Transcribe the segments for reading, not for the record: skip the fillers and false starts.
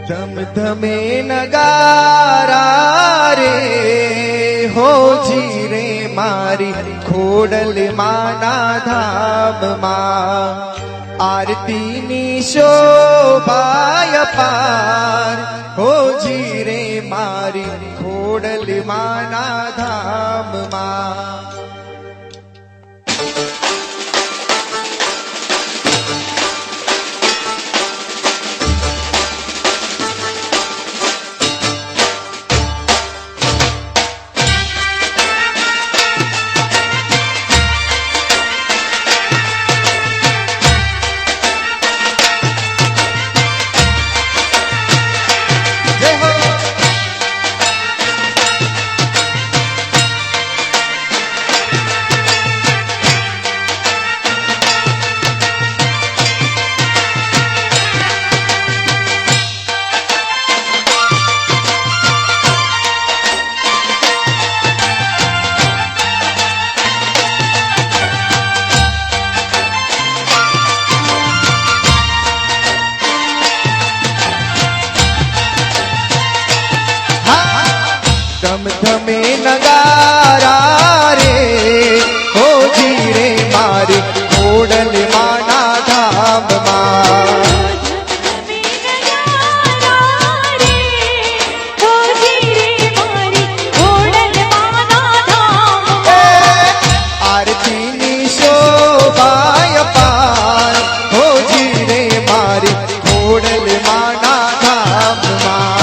ધમ ધમે નગારા રે હોજી રે મારી ખોડલ માના ધામમાં આરતીની શોભાય પાર હોજી રે મારી ખોડલ માના ધામમાં ધમે નગારા રે હોજી રે મારી ખોડલ માના ધામમાં આરતીની શોભાય પાર હોજી રે મારી ખોડલ માના ધામમાં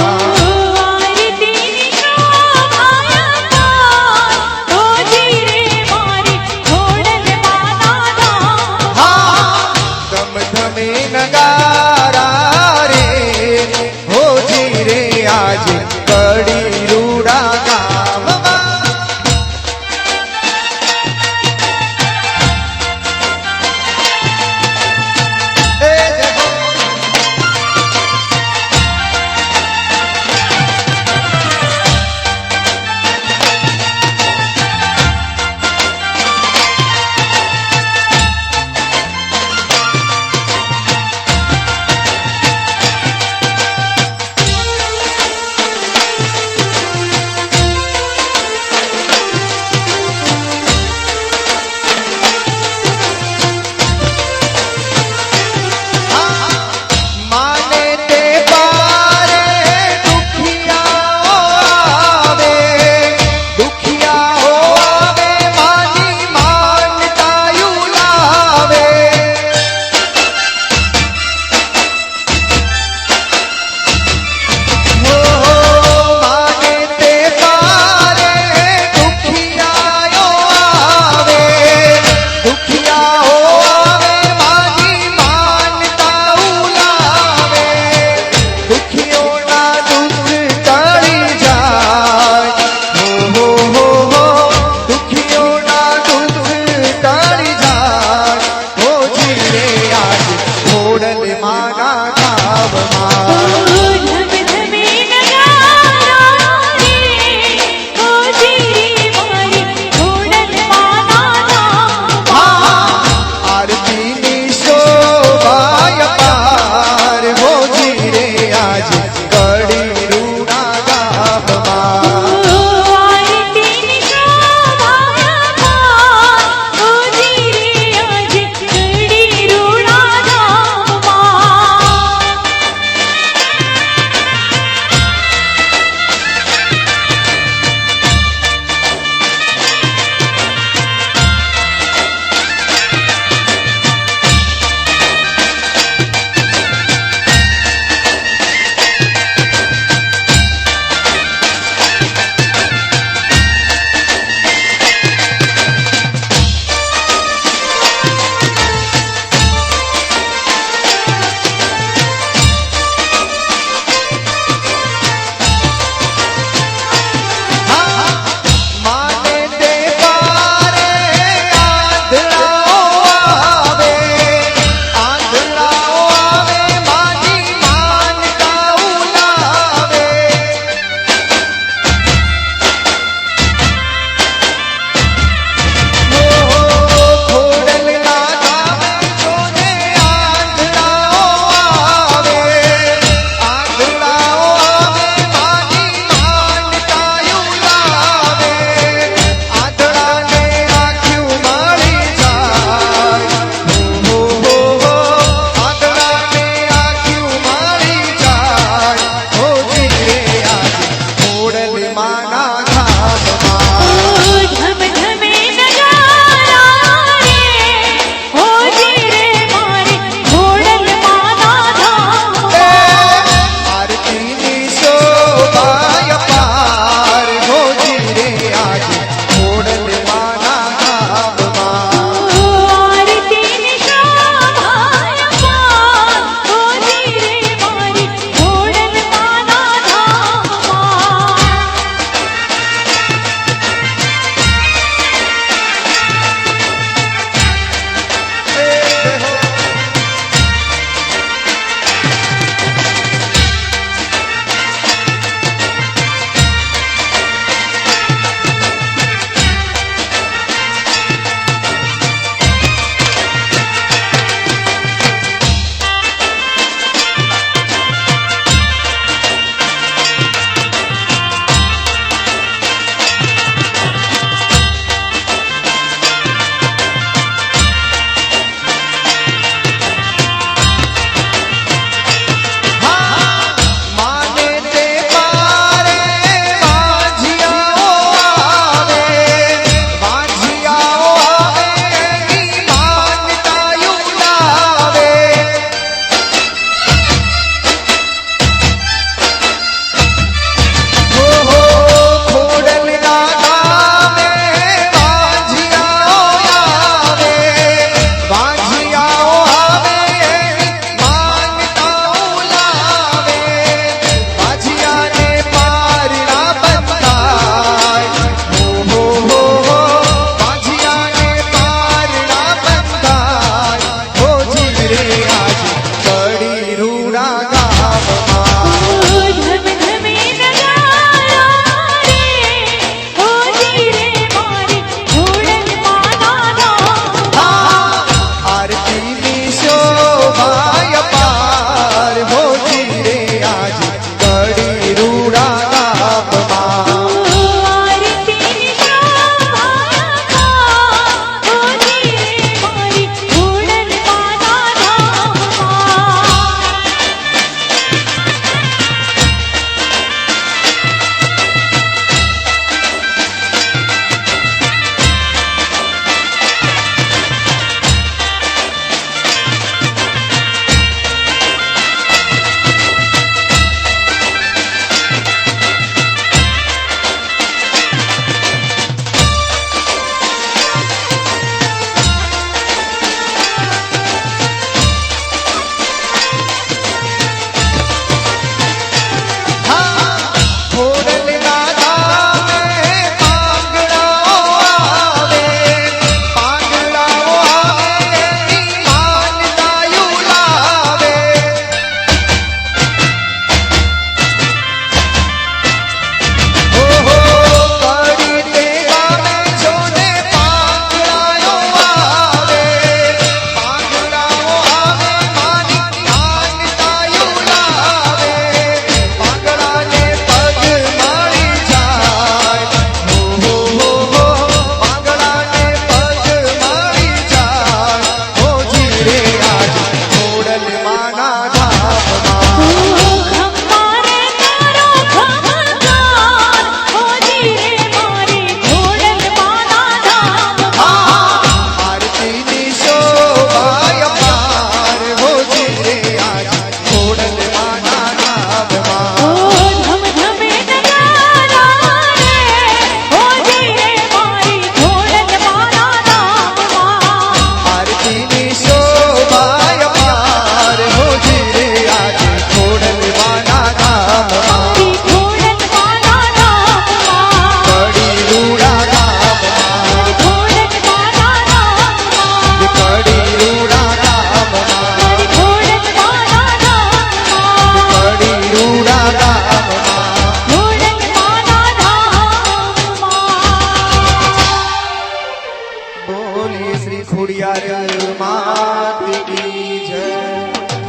ખોડિયાર માત કી જય.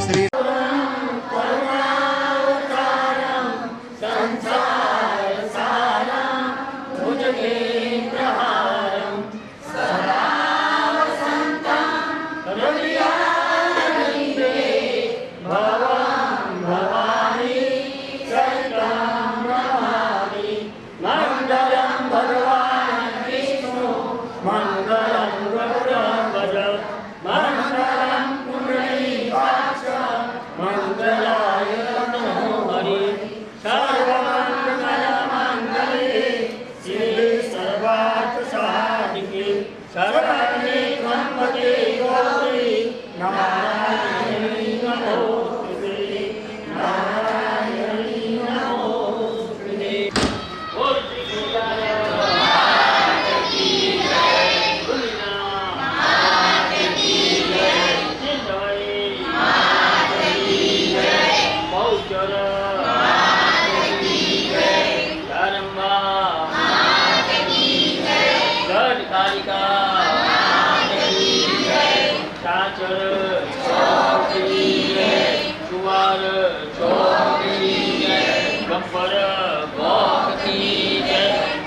શ્રી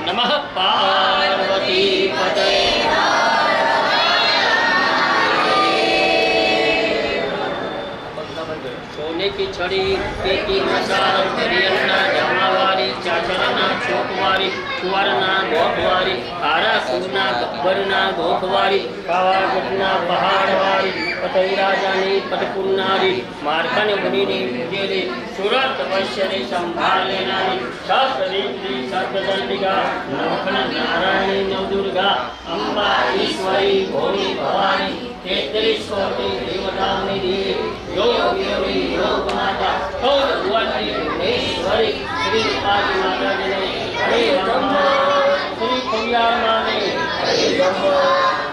નમઃ પાર્વતી પતય. सोने की छड़ी पेटी मसाल हरियणना जामावारी चाचरना चौकवारी कुंवरना गोखवारी आरा सुरना गब्बरना गोखवारी पावागढ़ना पहाड़वारी पतई राजानी पटपुरनारी मार्कन मुनिनी पूजेली सुरत वैश्यनी संभालेनानी शास्त्रदेवी सर्वदंडिका नवखन नारायणी नवदुर्गा अंबा ईश्वरी भोली भवानी 33 कोटि देवताओं देवी योग योगी योग माता खोल भुवनी भुवनेश्वरी श्री आदि माता जी ने हरे राम श्री खंडियार माँ ने हरे राम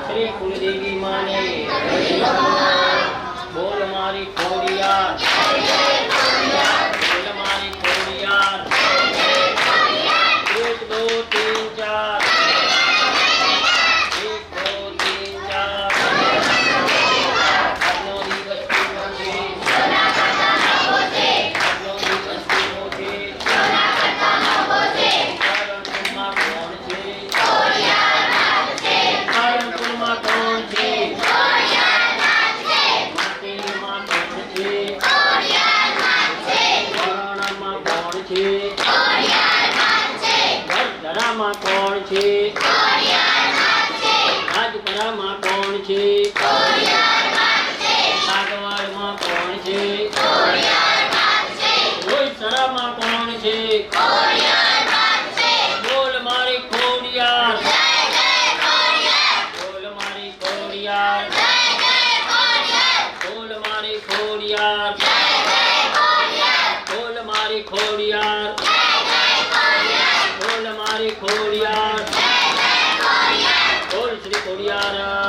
श्री कुलदेवी माँ ने हरे राम बोल मारी खोडियार बोल मारी खोडियार 1 2 3 4 કોણ છે રાજપરામાં કોણ છે સાગવાડમાં કોણ છે રોહિતસરામાં કોણ છે બોલ મારી ખોડિયાર બોલ મારી ખોડિયાર બોલ મારી ખોડિયાર બોલ મારી ખોડિયાર બોલ મારી ખોડિયાર બોલ શ્રી ખોડિયાર